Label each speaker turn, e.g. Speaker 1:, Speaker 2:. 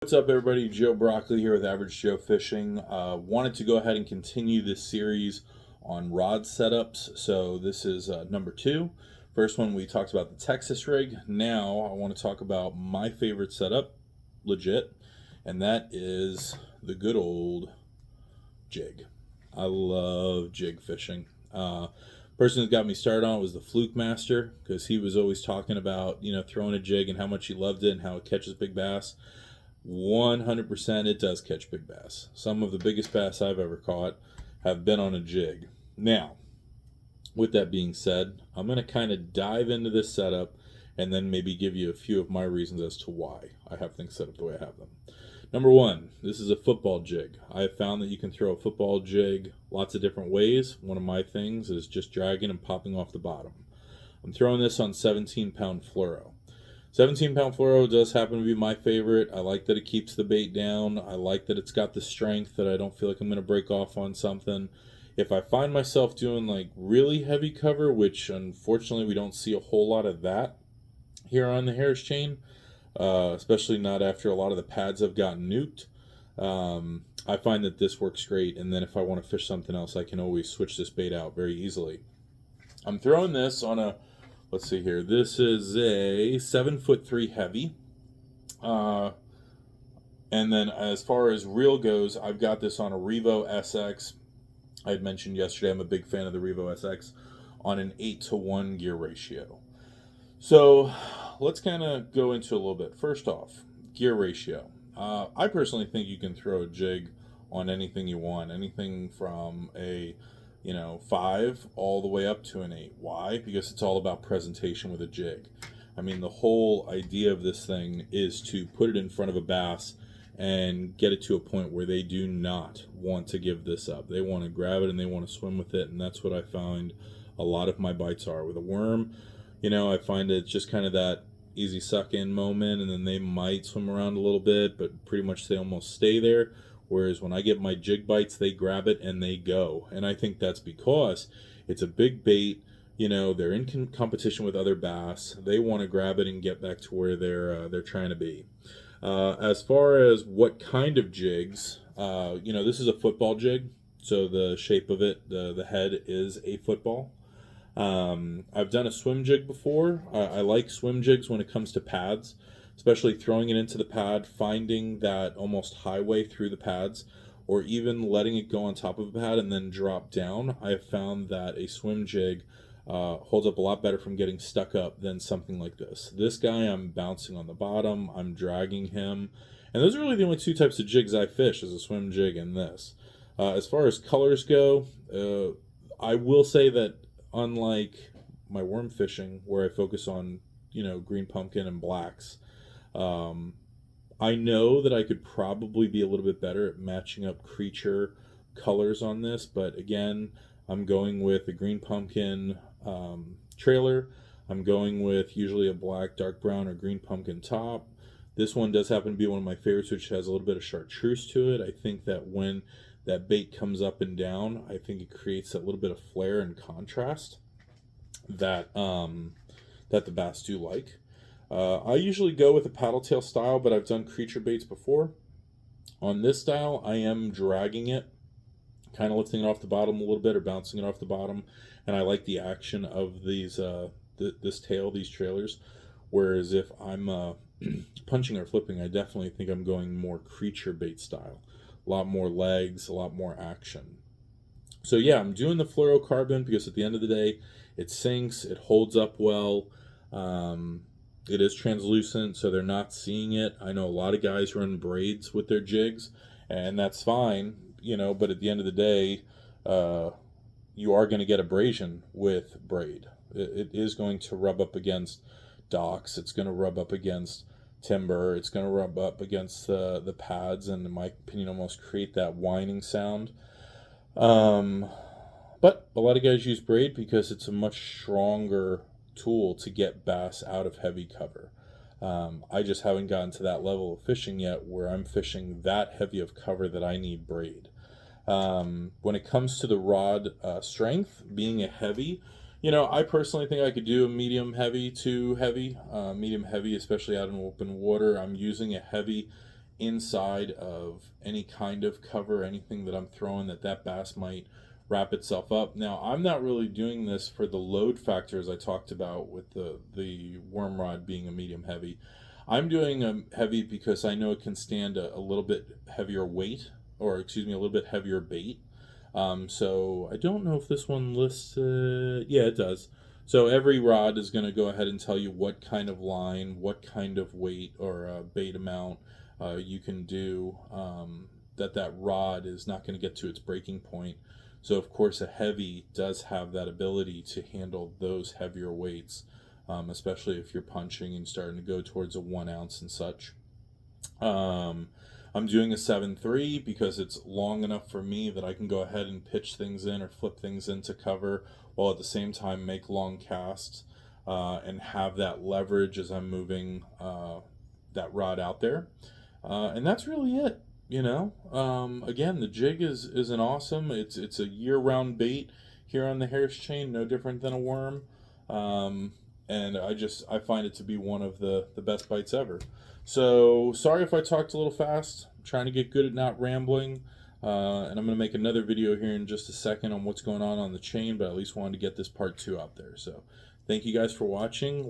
Speaker 1: What's up, everybody? Joe Broccoli here with Average Joe Fishing. Wanted to go ahead and continue this series on rod setups. So this is number 2. First one, we talked about the Texas rig. Now I want to talk about my favorite setup, legit, and that is the good old jig. I love jig fishing. Person who got me started on it was the Fluke Master, because he was always talking about throwing a jig and how much he loved it and how it catches big bass. 100% it does catch big bass. Some of the biggest bass I've ever caught have been on a jig. Now, with that being said, I'm going to kind of dive into this setup and then maybe give you a few of my reasons as to why I have things set up the way I have them. Number 1, this is a football jig. I have found that you can throw a football jig lots of different ways. One of my things is just dragging and popping off the bottom. I'm throwing this on 17-pound fluoro. 17-pound fluoro does happen to be my favorite. I like that it keeps the bait down. I like that it's got the strength that I don't feel like I'm going to break off on something. If I find myself doing like really heavy cover, which unfortunately we don't see a whole lot of that here on the Harris chain, especially not after a lot of the pads have gotten nuked, I find that this works great. And then if I want to fish something else, I can always switch this bait out very easily. I'm throwing this on a, let's see here. This is a 7'3" heavy. And then as far as reel goes, I've got this on a Revo SX. I had mentioned yesterday I'm a big fan of the Revo SX on an 8-to-1 gear ratio. So let's kind of go into a little bit. First off, gear ratio. I personally think you can throw a jig on anything you want, anything from a 5 all the way up to an 8. Why? Because it's all about presentation with a jig. I mean, the whole idea of this thing is to put it in front of a bass and get it to a point where they do not want to give this up. They want to grab it and they want to swim with it, and that's what I find a lot of my bites are. With a worm, I find it's just kind of that easy suck-in moment, and then they might swim around a little bit, but pretty much they almost stay there. Whereas when I get my jig bites, they grab it and they go. And I think that's because it's a big bait. They're in competition with other bass. They want to grab it and get back to where they're trying to be. As far as what kind of jigs, this is a football jig. So the shape of it, the head is a football. I've done a swim jig before. I like swim jigs when it comes to pads, especially throwing it into the pad, finding that almost highway through the pads, or even letting it go on top of a pad and then drop down. I have found that a swim jig holds up a lot better from getting stuck up than something like this. This guy, I'm bouncing on the bottom, I'm dragging him, and those are really the only two types of jigs I fish, is a swim jig and this. As far as colors go, I will say that unlike my worm fishing, where I focus on green pumpkin and blacks, I know that I could probably be a little bit better at matching up creature colors on this, but again, I'm going with a green pumpkin trailer. I'm going with usually a black, dark brown, or green pumpkin top. This one does happen to be one of my favorites, which has a little bit of chartreuse to it. I think that when that bait comes up and down, I think it creates a little bit of flare and contrast that that the bass do like. I usually go with a paddle tail style, but I've done creature baits before. On this style, I am dragging it, kind of lifting it off the bottom a little bit or bouncing it off the bottom, and I like the action of these this tail, these trailers. Whereas if I'm punching or flipping, I definitely think I'm going more creature bait style. A lot more legs, a lot more action. So yeah, I'm doing the fluorocarbon because at the end of the day, it sinks, it holds up well. It is translucent, so they're not seeing it. I know a lot of guys run braids with their jigs, and that's fine, but at the end of the day, you are going to get abrasion with braid. It is going to rub up against docks. It's going to rub up against timber. It's going to rub up against the pads, and in my opinion, almost create that whining sound. But a lot of guys use braid because it's a much stronger tool to get bass out of heavy cover. I just haven't gotten to that level of fishing yet where I'm fishing that heavy of cover that I need braid. When it comes to the rod strength, being a heavy, I personally think I could do a medium heavy to heavy. Medium heavy, especially out in open water. I'm using a heavy inside of any kind of cover, anything that I'm throwing that bass might wrap itself up. Now, I'm not really doing this for the load factor as I talked about with the worm rod being a medium heavy. I'm doing a heavy because I know it can stand a little bit heavier weight, or excuse me, a little bit heavier bait. So I don't know if this one lists yeah, it does. So every rod is going to go ahead and tell you what kind of line, what kind of weight or bait amount you can do, that rod is not going to get to its breaking point. So of course a heavy does have that ability to handle those heavier weights, especially if you're punching and starting to go towards a 1 ounce and such. I'm doing a 7.3 because it's long enough for me that I can go ahead and pitch things in or flip things into cover while at the same time make long casts and have that leverage as I'm moving that rod out there. And that's really it. You know, again, the jig is an awesome. It's a year-round bait here on the Harris chain, no different than a worm. And I find it to be one of the best bites ever. So sorry if I talked a little fast. I'm trying to get good at not rambling. And I'm going to make another video here in just a second on what's going on the chain, but I at least wanted to get this part 2 out there. So thank you guys for watching.